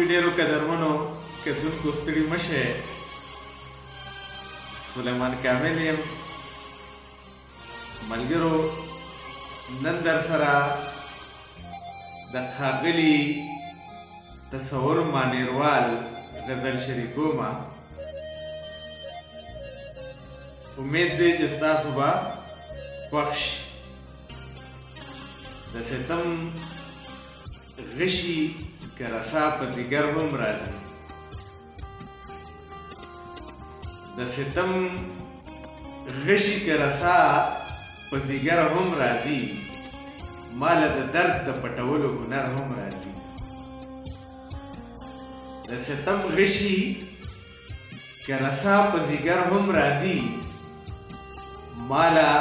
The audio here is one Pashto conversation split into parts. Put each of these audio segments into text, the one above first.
ډیرو قدرمنو کتونکو ستړي مشه. سلیمان کامل یم ملګرو. نن در سره د ښاغلي تصور مانیروال غزل شریکومه. امید دی چې ستاسو به خوښ شي. د ستم غشي که رسا په ځیګر هم راځي. د ستم غشي که رسا په ځیګر هم راځي. ماله د درد د پټولو هنر هم راځي. د ستم غشي که رسا په ځیګر هم راځي. ماله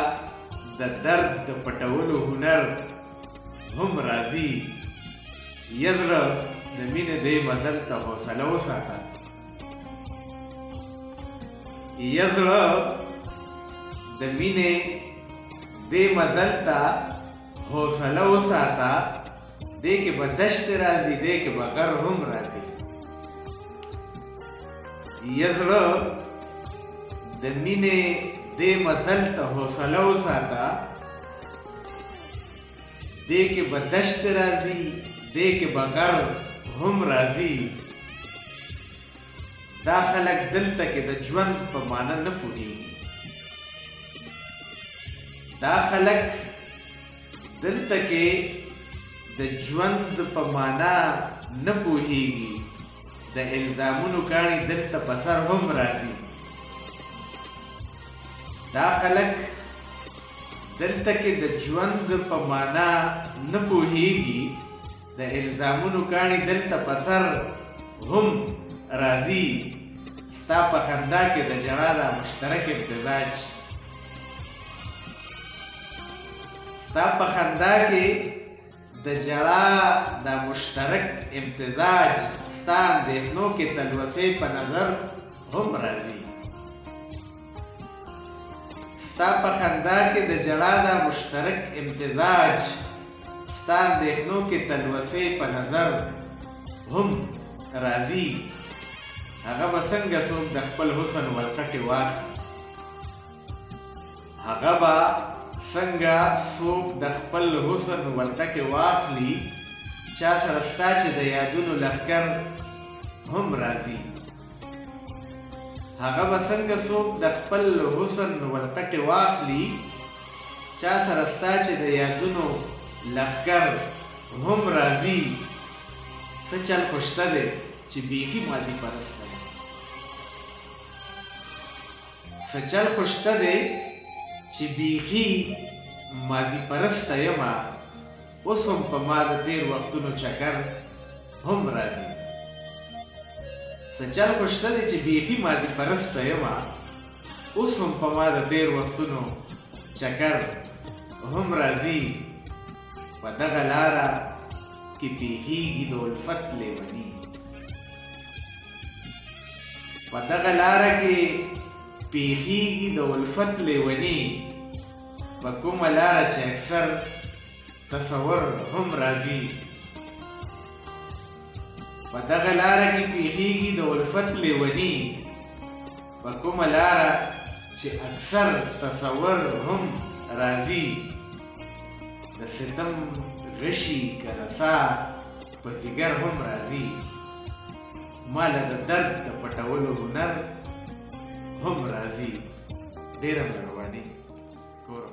د درد د پټولو هنر هم راځي. یزړه د مینې دې مزل ته حوصله وساته. یزړه د مینې دې مزل ته حوصله وساته. دې کې به دشت راځي، دې کې به غر هم راځي. یزړه د مینې دې مزل ته حوصله وساته. دې کې به دشت راځي، دې کې به غر هم راځي. دا خلک دلته کې د ژوند په معنا نه پوهېږي. دا خلک دلته کې د ژوند په معنا نه پوهېږي. د الزامونو کاڼي دلته په سر هم راځي. دا خلک دلته کې د ژوند په معنا نه پوهېږي. د الزامونو کاڼي دلته په سر هم راځي. ستا په خندا کې د ژړا دا مشترک امتزاج. ستا په خندا کې د ژړا دا مشترک امتزاج. ستا اندېښنو کې تلوسې په نظر هم راځي. ستا په خندا کې د ژړا دا مشترک امتزاج. ستا اندېښنو کې تلوسې په نظر هم راځي. هغه به څنګه څوک د خپل حسن ولقټې واخلي. هغه به څنګه څوک د خپل حسن ولقټې واخلي. چا سره ستا چې د یادونو لښکر هم راځي. هغه به څنګه څوک د خپل حسن ولقټې واخلي. چا سره ستا چې د یادونو لښکر هم راځي. څه چل خو شته دی چې بیخي ماضي پرسته یم. څه چل خو شته دی چې بیخي ماضي پرسته یمه. اوس هم په ما د تېر وختونو چکر هم راځي. څه چل خو شته دی چې بیخي ماضي پرسته یمه. اوس هم په ما د تېر وختونو چکر هم راځي. په دغه لاره کې پیښیږي د الفت لیوني. په دغه لاره کې پیښیږي د الفت لیوني. په کومه لاره چې اکثر تصور هم راځي. په دغه لاره کې پیښیږي د الفت لیوني. په کومه لاره چې اکثر تصور هم راځي. د ستم غشي که رسا په ځیګر هم راځي. ماله د درد د پټولو هنر هم راځي. ډېره مهرباني. کور